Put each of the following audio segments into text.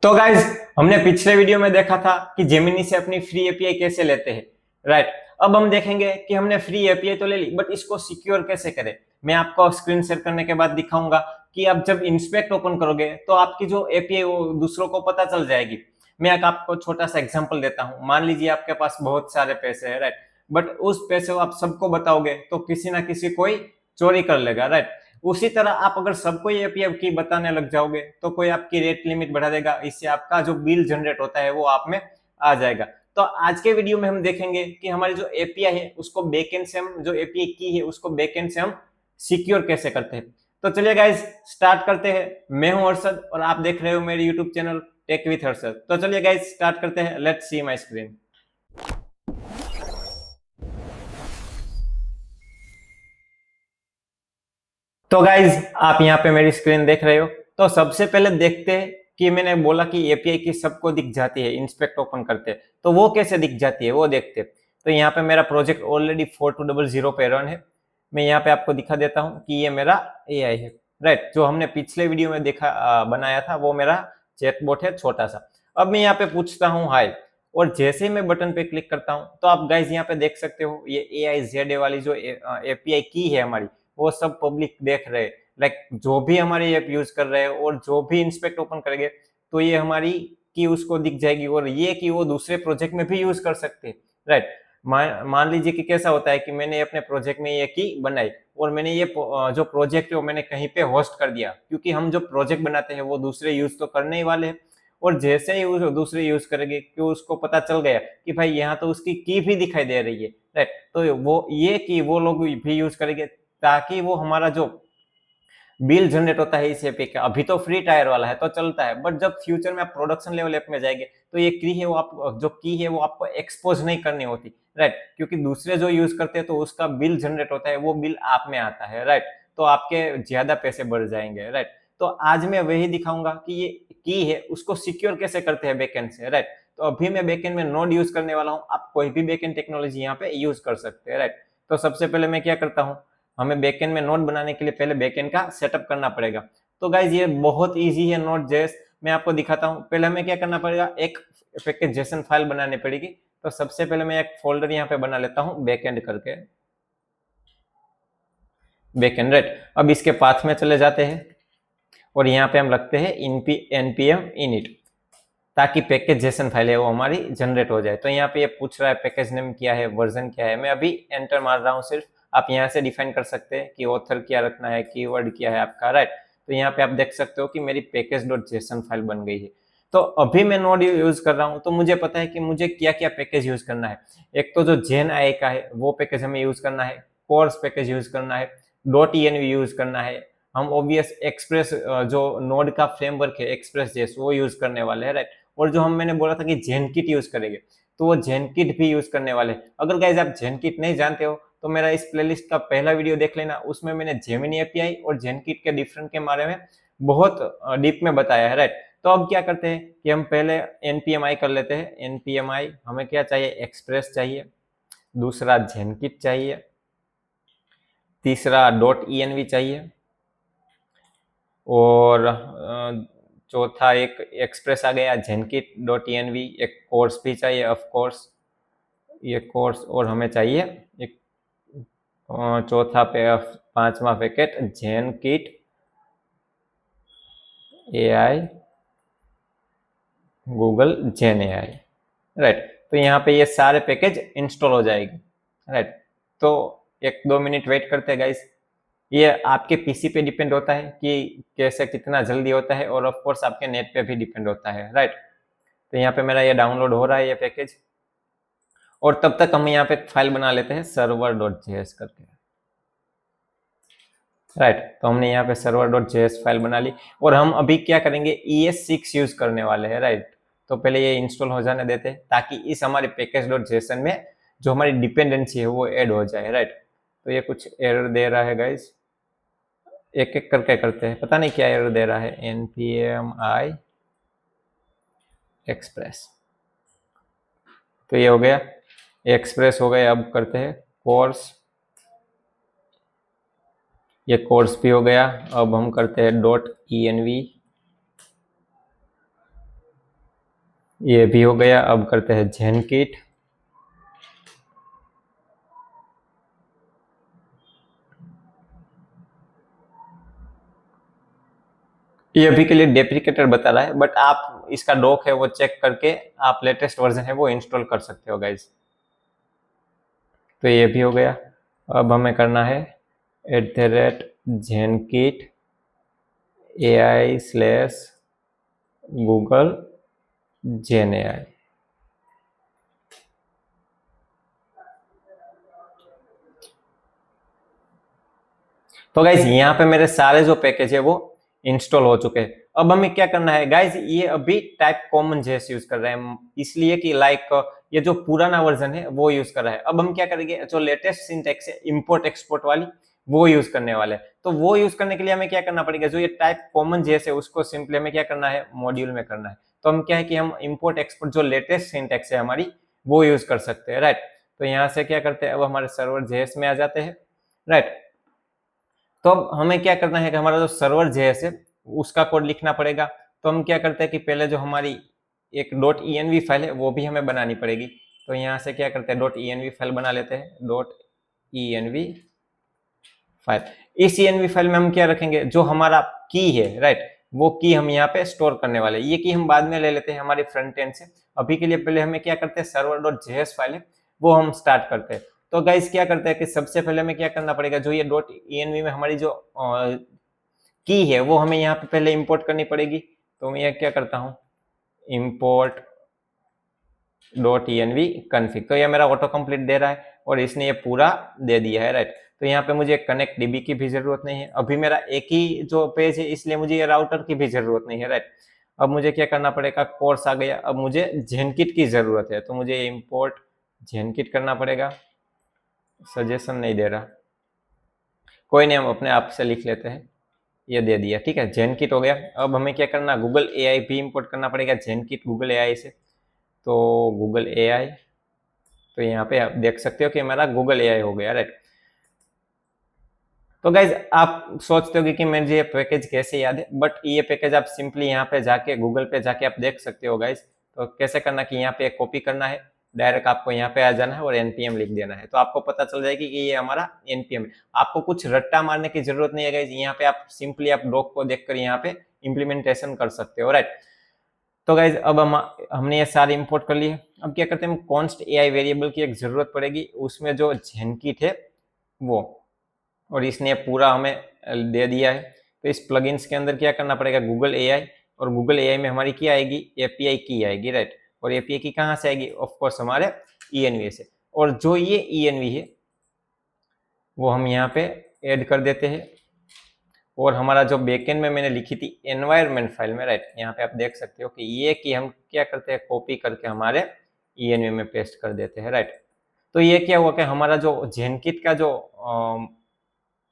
तो गाइज, हमने पिछले वीडियो में देखा था कि जेमिनी से अपनी फ्री एपीआई कैसे लेते हैं। राइट। अब हम देखेंगे कि हमने फ्री एपीआई तो ले ली, बट इसको सिक्योर कैसे करें। मैं आपको स्क्रीन शेयर करने के बाद दिखाऊंगा कि आप जब इंस्पेक्ट ओपन करोगे तो आपकी जो एपीआई वो दूसरों को पता चल जाएगी। मैं आपको छोटा सा एग्जांपल देता हूं। मान लीजिए आपके पास बहुत सारे पैसे हैं, राइट, बट उस पैसे को आप सबको बताओगे तो किसी ना किसी कोई चोरी कर लेगा, राइट। उसी तरह आप अगर सबको ये एपीआई की बताने लग जाओगे तो कोई आपकी रेट लिमिट बढ़ा देगा, इससे आपका जो बिल जनरेट होता है वो आप में आ जाएगा। तो आज के वीडियो में हम देखेंगे कि हमारी जो एपीआई है उसको बैकएंड से हम जो एपीआई की है उसको बैकएंड से हम सिक्योर कैसे करते हैं। तो चलिए गाइज, स्टार्ट करते हैं। मैं हूं हर्षद और आप देख रहे हो मेरे YouTube channel tech with Harshad. तो चलिए गाइज, स्टार्ट करते हैं। Let's see my screen. तो गाइज, आप यहाँ पे मेरी स्क्रीन देख रहे हो। तो सबसे पहले देखते हैं कि मैंने बोला कि एपीआई की सबको दिख जाती है इंस्पेक्ट ओपन करते हैं, तो वो कैसे दिख जाती है वो देखते हैं। तो यहाँ पे मेरा प्रोजेक्ट ऑलरेडी 4200 पे रन है। मैं यहाँ पे आपको दिखा देता हूँ कि ये मेरा एआई है, राइट। जो हमने पिछले वीडियो में देखा बनाया था वो मेरा चैटबॉट है, छोटा सा। अब मैं यहाँ पे पूछता हूँ हाय, और जैसे ही मैं बटन पे क्लिक करता हूँ तो आप गाइज यहाँ पे देख सकते हो ये AIZA वाली जो एपीआई की है हमारी, वो सब पब्लिक देख रहे हैं। लाइक जो भी हमारी ऐप यूज कर रहे हैं और जो भी इंस्पेक्ट ओपन करेंगे तो ये हमारी की उसको दिख जाएगी, और ये की वो दूसरे प्रोजेक्ट में भी यूज कर सकते हैं, राइट। मान लीजिए कि कैसा होता है कि मैंने अपने प्रोजेक्ट में ये की बनाई और मैंने ये जो प्रोजेक्ट है वो मैंने कहीं पे होस्ट कर दिया, क्योंकि हम जो प्रोजेक्ट बनाते हैं वो दूसरे यूज तो करने ही वाले हैं। और जैसे ही दूसरे यूज करेंगे कि उसको पता चल गया कि भाई यहाँ तो उसकी की भी दिखाई दे रही है, राइट, तो वो ये की वो लोग भी यूज करेंगे, ताकि वो हमारा जो बिल जनरेट होता है इस एपी का। अभी तो फ्री टायर वाला है तो चलता है, बट जब फ्यूचर में आप प्रोडक्शन लेवल ऐप में जाएंगे तो ये की है वो आप जो की है वो आपको एक्सपोज नहीं करनी होती, राइट, क्योंकि दूसरे जो यूज करते हैं तो उसका बिल जनरेट होता है, वो बिल आप में आता है, राइट। तो आपके ज्यादा पैसे बढ़ जाएंगे, राइट। तो आज मैं वही दिखाऊंगा कि ये की है उसको सिक्योर कैसे करते हैं बैकएंड से, राइट। तो अभी मैं बैकएंड में नोड यूज करने वाला हूँ, आप कोई भी बैकएंड टेक्नोलॉजी यहाँ पे यूज कर सकते हैं, राइट। तो सबसे पहले मैं क्या करता हूँ, हमें बैकएंड में नोड बनाने के लिए पहले बैकएंड का सेटअप करना पड़ेगा। तो गाइज ये बहुत इजी है नोड जेएस, मैं आपको दिखाता हूँ। पहले हमें क्या करना पड़ेगा, एक पैकेज जेसन फाइल बनानी पड़ेगी। तो सबसे पहले मैं एक फोल्डर यहाँ पे बना लेता हूँ बैकएंड करके, बैकएंड, राइट। अब इसके पाथ में चले जाते हैं और यहाँ पे हम रखते हैं npm init, ताकि पैकेज जेसन फाइल है वो हमारी जनरेट हो जाए। तो यहाँ पे ये पूछ रहा है पैकेज नेम क्या है, वर्जन क्या है, मैं अभी एंटर मार रहा हूँ सिर्फ। आप यहाँ से डिफाइन कर सकते हैं कि ऑथर क्या रखना है, कीवर्ड क्या है आपका, राइट। तो यहाँ पे आप देख सकते हो कि मेरी पैकेज डॉट जेसन फाइल बन गई है। तो अभी मैं नोड यूज कर रहा हूँ तो मुझे पता है कि मुझे क्या क्या पैकेज यूज करना है। एक तो जो जेन आई का है वो पैकेज हमें यूज करना है, कोर्स पैकेज यूज करना है, डॉट env यूज करना है। हम ऑब्वियस एक्सप्रेस जो नोड का फ्रेमवर्क है एक्सप्रेस जेस वो यूज करने वाले हैं, राइट। और जो मैंने बोला था कि जेनकिट यूज करेंगे तो वो जेनकिट भी यूज करने वाले हैं। अगर गाइज आप जेनकिट नहीं जानते हो तो मेरा इस प्लेलिस्ट का पहला वीडियो देख लेना, उसमें मैंने जेमिनी एपीआई और जेनकिट के डिफरेंट के बारे में बहुत डीप में बताया है, राइट। तो अब क्या करते हैं कि हम पहले npmi कर लेते हैं। npmi हमें क्या चाहिए, एक्सप्रेस चाहिए, दूसरा जेनकिट चाहिए, तीसरा डॉट env चाहिए, और चौथा एक एक्सप्रेस आ गया, जेनकिट डॉट env। एक कोर्स भी चाहिए ऑफ कोर्स, ये कोर्स, और हमें चाहिए एक चौथा पे पांचवा पैकेट जेनकिट एआई गूगल जेन एआई, राइट। तो यहाँ पे ये सारे पैकेज इंस्टॉल हो जाएगी, राइट। तो 1-2 मिनट वेट करते हैं गाइस। ये आपके पीसी पे डिपेंड होता है कि कैसे कितना जल्दी होता है, और ऑफ कोर्स आपके नेट पे भी डिपेंड होता है, राइट। तो यहाँ पे मेरा ये डाउनलोड हो रहा है ये पैकेज, और तब तक हम यहाँ पे फाइल बना लेते हैं सर्वर डॉट जेएस करके, राइट। तो हमने यहाँ पे सर्वर डॉट जेएस फाइल बना ली, और हम अभी क्या करेंगे, ES6 यूज करने वाले हैं, राइट। तो पहले ये इंस्टॉल हो जाने देते हैं ताकि इस हमारे पैकेज डॉट जेसन में जो हमारी डिपेंडेंसी है वो ऐड हो जाए, राइट। तो ये कुछ एरर दे रहा है गाइज, एक एक करके करते हैं, पता नहीं क्या एरर दे रहा है। npmi एक्सप्रेस, तो ये हो गया, एक्सप्रेस हो गया। अब करते हैं कोर्स, ये कोर्स भी हो गया। अब हम करते हैं डॉट env, ये भी हो गया। अब करते हैं जेनकिट। ये अभी के लिए डेप्रिकेटर बता रहा है, बट आप इसका डॉक है वो चेक करके आप लेटेस्ट वर्जन है वो इंस्टॉल कर सकते हो गाइज। तो ये भी हो गया। अब हमें करना है @zenkit AI/Google GenAI। तो गाइज यहाँ पे मेरे सारे जो पैकेज है वो इंस्टॉल हो चुके हैं। अब हमें क्या करना है गाइज, ये अभी टाइप कॉमन जेएस यूज कर रहे हैं, इसलिए कि लाइक ये जो पुराना वर्जन है वो यूज कर रहा है। अब हम क्या करेंगे, जो लेटेस्ट सिंटैक्स है इंपोर्ट एक्सपोर्ट वाली वो यूज करने वाले हैं। तो वो यूज करने के लिए हमें क्या करना पड़ेगा, जो ये टाइप कॉमन जेएस है उसको सिंपली हमें क्या करना है, मॉड्यूल में करना है। तो हम क्या है कि हम इंपोर्ट एक्सपोर्ट जो लेटेस्ट सिंटैक्स है हमारी वो यूज कर सकते हैं, राइट। तो यहाँ से क्या करते हैं, अब हमारे सर्वर जेएस में आ जाते हैं, राइट। तो अब हमें क्या करना है कि हमारा जो सर्वर जेएस है उसका कोड लिखना पड़ेगा। तो हम क्या करते हैं कि पहले जो हमारी एक .env फाइल है वो भी हमें बनानी पड़ेगी। तो यहाँ से क्या करते हैं, .env फाइल बना लेते हैं, .env फाइल। इस env फाइल में हम क्या रखेंगे, जो हमारा की है, राइट, वो की हम यहाँ पे स्टोर करने वाले। ये की हम बाद में ले लेते हैं हमारे फ्रंट एंड से। अभी के लिए पहले हमें क्या करते हैं, server.js फाइल है वो हम स्टार्ट करते हैं। तो गाइस क्या करते हैं कि सबसे पहले हमें क्या करना पड़ेगा, जो ये .env में हमारी जो की है वो हमें यहाँ पे पहले इंपोर्ट करनी पड़ेगी। तो मैं क्या करता हूँ, import .env config। तो ये मेरा ऑटो कंप्लीट दे रहा है और इसने ये पूरा दे दिया है, राइट। तो यहाँ पे मुझे कनेक्ट डीबी की भी जरूरत नहीं है, अभी मेरा एक ही जो पेज है इसलिए मुझे ये राउटर की भी जरूरत नहीं है, राइट। अब मुझे क्या करना पड़ेगा, कोर्स आ गया, अब मुझे जेनकिट की जरूरत है तो मुझे इंपोर्ट जेनकिट करना पड़ेगा। सजेशन नहीं दे रहा, कोई नहीं, हम अपने आप से लिख लेते हैं, ये दे दिया, ठीक है, जेनकिट हो गया। अब हमें क्या करना, गूगल एआई भी इंपोर्ट करना पड़ेगा, जेनकिट गूगल एआई से। तो गूगल एआई, तो यहाँ पे आप देख सकते हो कि हमारा गूगल एआई हो गया, राइट। तो गाइज आप सोचते हो कि मुझे ये पैकेज कैसे याद है, बट ये पैकेज आप सिंपली यहाँ पे जाके गूगल पे जाके आप देख सकते हो गाइज। तो कैसे करना कि यहाँ पे कॉपी करना है, डायरेक्ट आपको यहाँ पे आ जाना है और npm लिख देना है, तो आपको पता चल जाएगी कि ये हमारा npm है। आपको कुछ रट्टा मारने की जरूरत नहीं है गाइज, यहाँ पे आप सिंपली आप डॉक को देखकर यहाँ पे इम्प्लीमेंटेशन कर सकते हो, राइट। तो गाइज अब हमने ये सारे इंपोर्ट कर लिए। अब क्या करते हैं, कॉन्स्ट एआई वेरिएबल की एक जरूरत पड़ेगी, उसमें जो जेनकिट है वो, और इसने पूरा हमें दे दिया है। तो इस प्लगइन्स के अंदर क्या करना पड़ेगा, गूगल एआई, और गूगल एआई में हमारी क्या आएगी, एपीआई की आएगी, राइट। और एपीआई की कहाँ से आएगी, ऑफ कोर्स हमारे ईएनवी से। और जो ये ईएनवी है वो हम यहाँ पे ऐड कर देते हैं। और हमारा जो बैकएंड में मैंने लिखी थी एनवायरनमेंट फाइल में, राइट, यहाँ पे आप देख सकते हो कि ये की हम क्या करते हैं, कॉपी करके हमारे ईएनवी में पेस्ट कर देते हैं, राइट। तो ये क्या हुआ कि हमारा जो जेनकिट का जो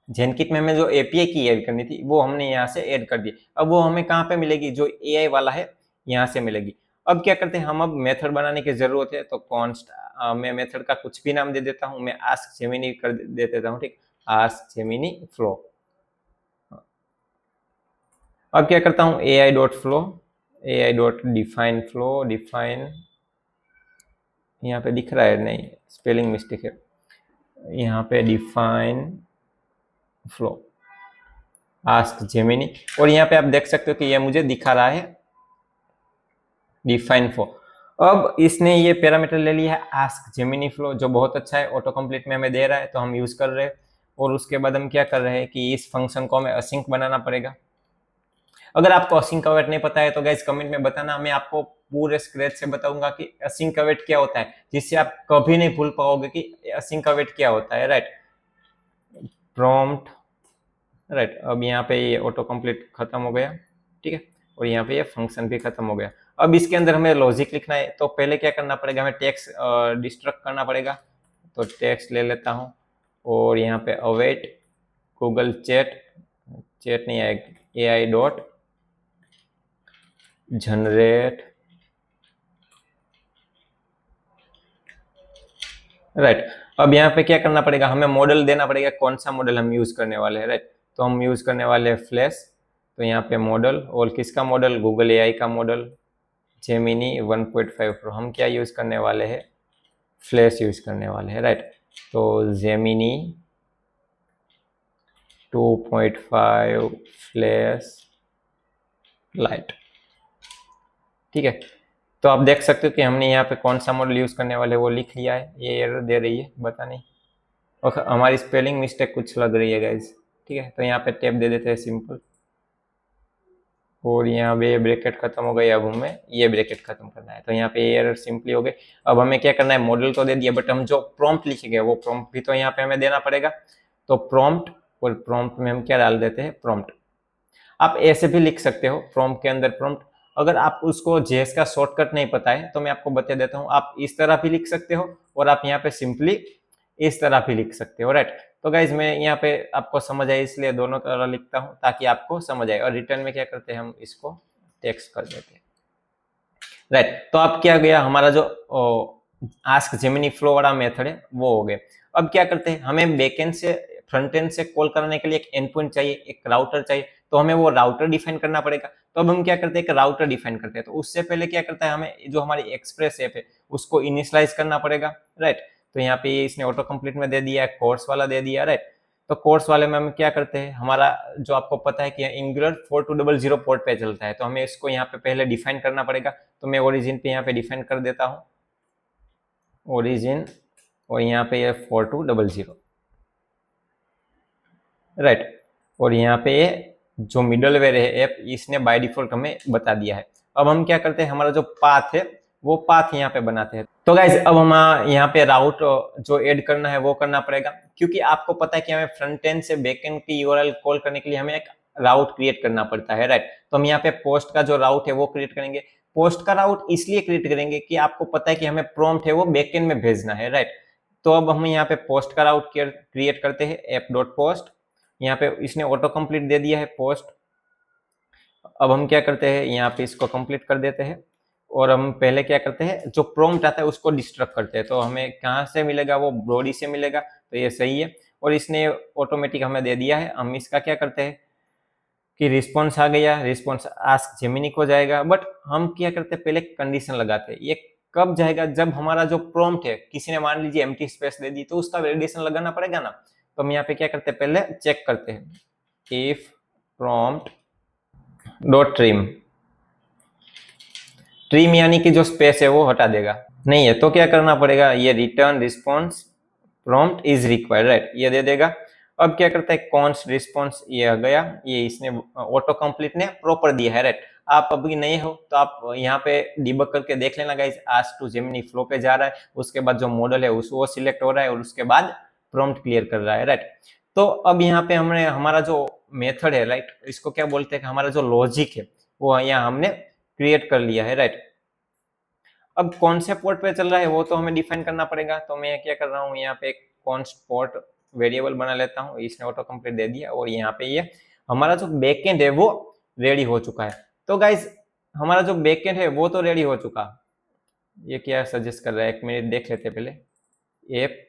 जेनकिट में हमें जो एपीआई की ऐड करनी थी वो हमने यहाँ से ऐड कर दी। अब वो हमें कहाँ पे मिलेगी, जो एआई वाला है यहाँ से मिलेगी। अब क्या करते हैं, हम अब मेथड बनाने की जरूरत है। तो कॉन्स्ट मैं मेथड का कुछ भी नाम दे देता हूँ, मैं आस्क जेमिनी कर दे देता हूँ, ठीक, आस्क जेमिनी फ्लो। अब क्या करता हूँ, AI dot flow, AI dot define flow, define, यहाँ पे दिख रहा है, नहीं स्पेलिंग मिस्टेक है, यहाँ पे डिफाइन फ्लो आस्क जेमिनी। और यहाँ पे आप देख सकते हो कि ये मुझे दिखा रहा है डिफाइन फ्लो। अब इसने ये पैरामीटर ले लिया है आस्क जेमिनी फ्लो, जो बहुत अच्छा है, ऑटो कंप्लीट में हमें दे रहा है तो हम यूज कर रहे हैं। और उसके बाद हम क्या कर रहे हैं कि इस फंक्शन को हमें असिंक बनाना पड़ेगा। अगर आपको असिंक अवेट नहीं पता है तो गाइस कमेंट में बताना, मैं आपको पूरे स्क्रैच से बताऊंगा कि असिंक अवेट क्या होता है, जिससे आप कभी नहीं भूल पाओगे कि असिंक अवेट क्या होता है, राइट। Prompt, right. अब यहाँ पे ये ऑटो कंप्लीट खत्म हो गया, ठीक है, और यहाँ पे ये फंक्शन भी खत्म हो गया। अब इसके अंदर हमें लॉजिक लिखना है, तो पहले क्या करना पड़ेगा, हमें टेक्स्ट डिस्ट्रक्ट करना पड़ेगा। तो टेक्स्ट ले लेता हूँ और यहाँ पे अवेट गूगल चैट, चैट नहीं आएगा, एआई डॉट जनरेट, राइट। अब यहाँ पे क्या करना पड़ेगा, हमें मॉडल देना पड़ेगा, कौन सा मॉडल हम यूज करने वाले हैं, राइट। तो हम यूज करने वाले हैं फ्लैश। तो यहाँ पे मॉडल, और किसका मॉडल, गूगल एआई का मॉडल, जेमिनी 1.5 प्रो, हम क्या यूज़ करने वाले हैं, फ्लैश यूज़ करने वाले हैं, राइट। तो जेमिनी 2.5 फ्लैश लाइट, ठीक है। तो आप देख सकते हो कि हमने यहाँ पे कौन सा मॉडल यूज़ करने वाले वो लिख लिया है। ये एरर दे रही है, पता नहीं, और हमारी स्पेलिंग मिस्टेक कुछ लग रही है गाइज, ठीक है। तो यहाँ पे टैब दे देते हैं सिंपल, और यहाँ पे ब्रैकेट खत्म हो गई, अब हमें ये ब्रैकेट खत्म करना है। तो यहाँ पे एरर सिंपली हो गई। अब हमें क्या करना है, मॉडल तो दे दिया, बट हम जो प्रॉम्प्ट लिखेंगे वो प्रॉम्प्ट भी तो यहाँ पे हमें देना पड़ेगा। तो प्रॉम्प्ट, और प्रॉम्प्ट में हम क्या डाल देते हैं, प्रॉम्प्ट। आप ऐसे भी लिख सकते हो प्रॉम्प्ट के अंदर प्रॉम्प्ट। अगर आप उसको जेएस का शॉर्टकट नहीं पता है तो मैं आपको बता देता हूँ, आप इस तरह भी लिख सकते हो, और आप यहाँ पे सिंपली इस तरह भी लिख सकते हो, राइट। तो गाइज मैं यहाँ पे आपको समझ आए इसलिए दोनों तरह लिखता हूँ ताकि आपको समझ आए। और रिटर्न में क्या करते हैं, हम इसको टेक्स्ट कर देते हैं, राइट। तो अब क्या गया, हमारा जो आस्क जेमिनी फ्लो वाला मेथड है वो हो गया। अब क्या करते हैं, हमें बैकएंड से फ्रंट एंड से कॉल करने के लिए एक एंड पॉइंट चाहिए, एक राउटर चाहिए, तो हमें वो राउटर डिफाइन करना पड़ेगा। तो अब हम क्या करते हैं, एक राउटर डिफाइन करते हैं। तो उससे पहले क्या करता है, हमें जो हमारी एक्सप्रेस ऐप है उसको इनिशियलाइज करना पड़ेगा, राइट। तो यहाँ पे इसने ऑटो कंप्लीट में दे दिया है, कोर्स वाला दे दिया, राइट। तो कोर्स वाले में हम क्या करते हैं, हमारा जो आपको पता है कि एंगुलर 4200 पोर्ट पे चलता है, तो हमें इसको यहाँ पे पहले डिफाइन करना पड़ेगा। तो मैं ओरिजिन पे यहाँ पे डिफाइन कर देता हूँ, ओरिजिन, और यहाँ पे ये 4200, राइट। और यहाँ पे ये जो मिडलवेयर है ऐप, इसने बाय डिफॉल्ट हमें बता दिया है। अब हम क्या करते हैं, हमारा जो पाथ है वो पाथ यहाँ पे बनाते हैं। तो गाइज अब हम यहाँ पे राउट जो ऐड करना है वो करना पड़ेगा, क्योंकि आपको पता है कि हमें फ्रंट एंड से बैक एंड की यूआरएल कॉल करने के लिए हमें एक राउट क्रिएट करना पड़ता है, राइट। तो हम यहाँ पे पोस्ट का जो राउट है वो क्रिएट करेंगे। पोस्ट का राउट इसलिए क्रिएट करेंगे कि आपको पता है कि हमें प्रॉम्प्ट है वो बैक एंड में भेजना है, राइट। तो अब हम यहाँ पे पोस्ट का राउट क्रिएट करते हैं, app.post। यहाँ पे इसने ऑटो कंप्लीट दे दिया है पोस्ट। अब हम क्या करते हैं, यहाँ पे इसको कंप्लीट कर देते हैं, और हम पहले क्या करते हैं, जो प्रॉम्प्ट आता है उसको डिस्ट्रक्ट करते हैं। तो हमें कहाँ से मिलेगा, वो बॉडी से मिलेगा, तो ये सही है। और इसने ऑटोमेटिक हमें दे दिया है। हम इसका क्या करते हैं कि रिस्पॉन्स आ गया, रिस्पॉन्स आस्क जेमिनी को जाएगा, बट हम क्या करते हैं, पहले कंडीशन लगाते हैं। ये कब जाएगा, जब हमारा जो प्रॉम्प्ट है, किसी ने मान लीजिए एम्प्टी स्पेस दे दी, तो उसका वैलिडेशन लगाना पड़ेगा ना। तो हम यहाँ पे क्या करते हैं, पहले चेक करते हैं, if prompt dot trim, trim यानी कि जो स्पेस है वो हटा देगा, नहीं है तो क्या करना पड़ेगा, ये return response prompt is required, right, ये दे देगा। अब क्या करता है, कॉन्स्ट रिस्पॉन्स, ये आ गया, ये इसने ऑटो कंप्लीट ने प्रॉपर दिया है, राइट। आप अभी नए हो तो आप यहाँ पे डिबग करके देख लेना guys, ask to Gemini flow पे जा रहा है, उसके बाद जो मॉडल है वो सिलेक्ट हो रहा है, और उसके बाद प्रॉम्प्ट क्लियर कर रहा है, राइट। तो अब यहाँ पे हमने हमारा जो मेथड है, राइट, इसको क्या बोलते हैं, हमारा जो लॉजिक है वो यहाँ हमने क्रिएट कर लिया है, राइट। अब कौन से पोर्ट पे चल रहा है वो तो हमें डिफाइन करना पड़ेगा। तो मैं क्या कर रहा हूँ, यहाँ पे एक कॉन्स्ट पोर्ट वेरिएबल बना लेता हूँ, इसने ऑटो कंप्लीट दे दिया, और यहाँ पे ये हमारा जो बैकएंड है वो रेडी हो चुका है। तो गाइज हमारा जो बैकएंड है वो तो रेडी हो चुका। ये क्या सजेस्ट कर रहा है, एक मिनट देख लेते हैं पहले ऐप,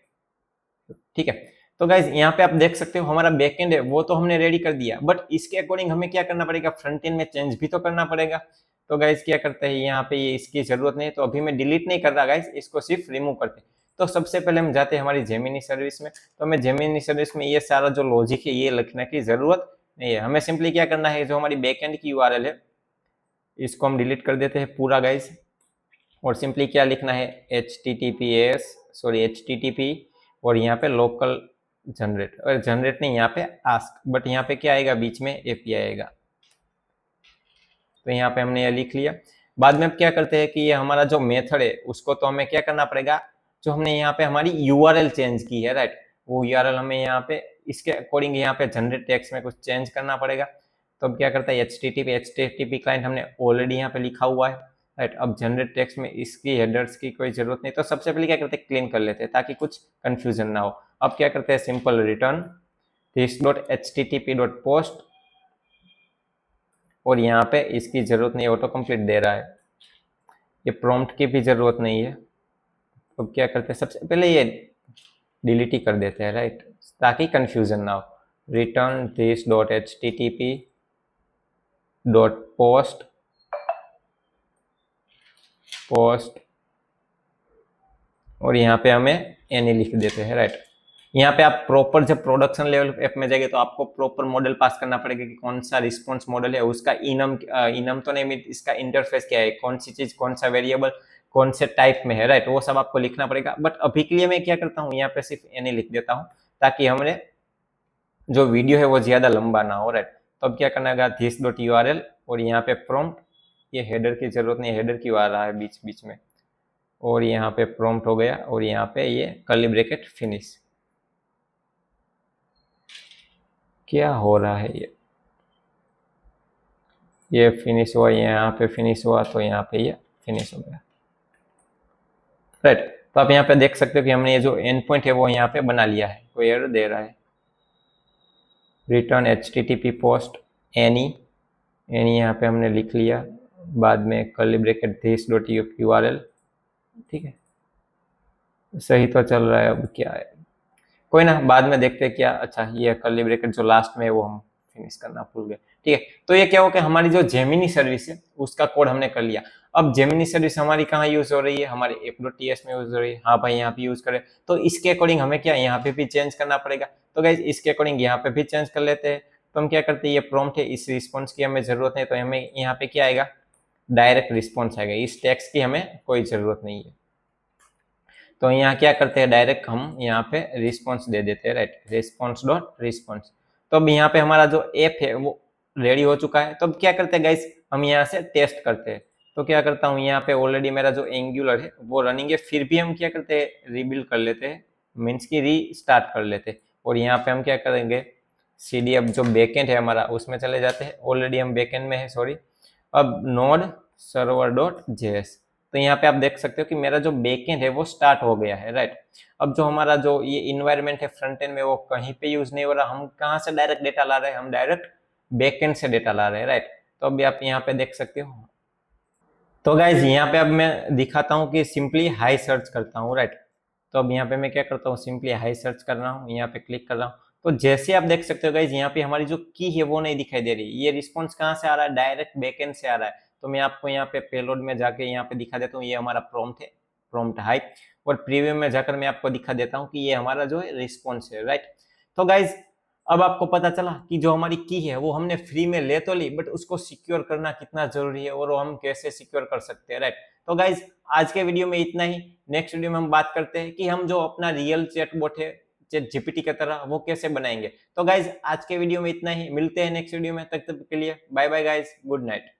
ठीक है। तो गाइज यहाँ पे आप देख सकते हो हमारा बैकएंड है वो तो हमने रेडी कर दिया, बट इसके अकॉर्डिंग हमें क्या करना पड़ेगा, फ्रंट एंड में चेंज भी तो करना पड़ेगा। तो गाइज क्या करते हैं, यहाँ पे ये इसकी जरूरत नहीं है, तो अभी मैं डिलीट नहीं कर रहा गाइज, इसको सिर्फ रिमूव करते हैं। तो सबसे पहले हम जाते हैं हमारी जेमिनी सर्विस में। तो हमें जेमिनी सर्विस में ये सारा जो लॉजिक है ये लिखने की जरूरत नहीं है। हमें सिंपली क्या करना है, जो हमारी बैकएंड की यूआरएल है इसको हम डिलीट कर देते हैं पूरा गाइज, और सिंपली क्या लिखना है, http और यहाँ पे लोकल जनरेट, और जनरेट नहीं, यहाँ पे आस्क, बट यहाँ पे क्या आएगा, बीच में एपीआई आएगा। तो यहाँ पे हमने ये लिख लिया। बाद में अब क्या करते हैं कि ये हमारा जो मेथड है उसको तो हमें क्या करना पड़ेगा, जो हमने यहाँ पे हमारी यूआरएल चेंज की है, राइट, वो यूआरएल हमें यहाँ पे इसके अकॉर्डिंग यहाँ पे जनरेट टेक्स्ट में कुछ चेंज करना पड़ेगा। तो अब क्या करता है, एचटीटीपी क्लाइंट हमने ऑलरेडी यहाँ पे लिखा हुआ है, राइट। अब जनरेट टेक्स्ट में इसकी हेडर्स की कोई जरूरत नहीं, तो सबसे पहले क्या करते हैं, क्लीन कर लेते हैं ताकि कुछ कंफ्यूजन ना हो। अब क्या करते हैं, सिंपल रिटर्न this.http.post, और यहाँ पे इसकी जरूरत नहीं, ऑटो कंप्लीट दे रहा है, ये प्रॉम्प्ट की भी जरूरत नहीं है। अब क्या करते हैं, सबसे पहले ये डिलीट ही कर देते हैं, राइट, ताकि कंफ्यूजन ना हो। रिटर्न this.http.post पोस्ट और यहाँ पे हमें एनी लिख देते हैं, राइट। यहाँ पे आप प्रॉपर जब प्रोडक्शन लेवल ऐप में जाएंगे तो आपको प्रॉपर मॉडल पास करना पड़ेगा कि कौन सा रिस्पॉन्स मॉडल है, उसका इनम तो नहीं, इसका इंटरफेस क्या है, कौन सी चीज, कौन सा वेरिएबल कौन से टाइप में है, राइट, वो सब आपको लिखना पड़ेगा। बट अभी के लिए मैं क्या करता हूँ, यहाँ पे सिर्फ एनी लिख देता हूँ ताकि हमारे जो वीडियो है वो ज्यादा लंबा ना हो, राइट। तो अब क्या करना है, this.url और यहाँ पे प्रॉम्प्ट, ये हेडर की जरूरत नहीं, हेडर क्यों आ रहा है बीच बीच में, और यहाँ पे प्रॉम्प्ट हो गया और यहाँ पे ये कर्ली ब्रैकेट फिनिश। क्या हो रहा है, ये फिनिश हुआ, यहाँ पे फिनिश हुआ, तो यहाँ पे ये फिनिश हो गया, राइट। तो आप यहाँ पे देख सकते हो कि हमने ये जो एंड पॉइंट है वो यहाँ पे बना लिया है। कोई एरर दे रहा है, return http post any, any यहाँ पे हमने लिख लिया, बाद में कर्ली ब्रैकेट this.url, ठीक है, सही तो चल रहा है। अब क्या है, कोई ना, बाद में देखते हैं क्या। अच्छा, ये कर्ली ब्रैकेट जो लास्ट में है वो हम फिनिश करना भूल गए, ठीक है। तो ये क्या हो कि हमारी जो जेमिनी सर्विस है उसका कोड हमने कर लिया। अब जेमिनी सर्विस हमारी कहाँ यूज हो रही है, हमारे app.ts में यूज हो रही है। हाँ भाई, यहाँ पे यूज करें तो इसके अकॉर्डिंग हमें क्या यहाँ पे भी चेंज करना पड़ेगा। तो गाइज इसके अकॉर्डिंग यहाँ पे भी चेंज कर लेते हैं। तो हम क्या करते हैं, ये प्रॉम्प्ट है, इस रिस्पॉन्स की हमें जरूरत है, तो हमें यहाँ पे क्या आएगा, डायरेक्ट रिस्पॉन्स आएगा, इस टेक्स्ट की हमें कोई जरूरत नहीं है। तो यहाँ क्या करते हैं, डायरेक्ट हम यहाँ पे रिस्पॉन्स दे देते हैं, राइट, response.response। तो अब यहाँ पे हमारा जो ऐप है वो रेडी हो चुका है। तो अब क्या करते हैं गाइस, हम यहाँ से टेस्ट करते हैं। तो क्या करता हूँ, यहाँ पे ऑलरेडी मेरा जो एंगुलर है वो रनिंग है, फिर भी हम क्या करते हैं, रीबिल्ड कर लेते हैं, मीन्स की रीस्टार्ट कर लेते हैं। और यहाँ पे हम क्या करेंगे, CDF जो बैकएंड है हमारा उसमें चले जाते हैं, ऑलरेडी हम बैकएंड में है, सॉरी। अब नोड server.js, तो यहाँ पे आप देख सकते हो कि मेरा जो बैकएंड है वो स्टार्ट हो गया है, राइट। अब जो हमारा जो ये इन्वायरमेंट है फ्रंट एंड में वो कहीं पे यूज नहीं हो रहा, हम कहाँ से डायरेक्ट डेटा ला रहे हैं, हम डायरेक्ट बैकएंड से डेटा ला रहे हैं, राइट। तो अभी आप यहाँ पे देख सकते हो। तो गाइज यहाँ पे अब मैं दिखाता हूँ कि सिंपली हाई सर्च करता हूँ, राइट। तो अब यहाँ पे मैं क्या करता हूँ, सिंपली हाई सर्च कर रहा हूँ, यहाँ पे क्लिक कर रहा हूँ। तो जैसे आप देख सकते हो गाइज, यहाँ पे हमारी जो की है वो नहीं दिखाई दे रही। ये रिस्पॉन्स कहाँ से आ रहा है, डायरेक्ट बैकएंड से आ रहा है। तो मैं आपको यहाँ पे पेलोड में जाके यहाँ पे दिखा देता हूँ, ये हमारा प्रॉम्प्ट है, प्रॉम्प्ट हाई। और प्रीव्यू में जाकर मैं आपको दिखा देता हूँ कि ये हमारा जो है रिस्पॉन्स है, राइट। तो गाइज अब आपको पता चला कि जो हमारी की है वो हमने फ्री में ले तो ली, बट उसको सिक्योर करना कितना जरूरी है और हम कैसे सिक्योर कर सकते हैं, राइट। तो गाइज आज के वीडियो में इतना ही। नेक्स्ट वीडियो में हम बात करते हैं कि हम जो अपना रियल चैटबॉट है चैट जीपीटी की तरह वो कैसे बनाएंगे। तो गाइज आज के वीडियो में इतना ही, मिलते हैं नेक्स्ट वीडियो में, तब तक के लिए bye bye guys, good night.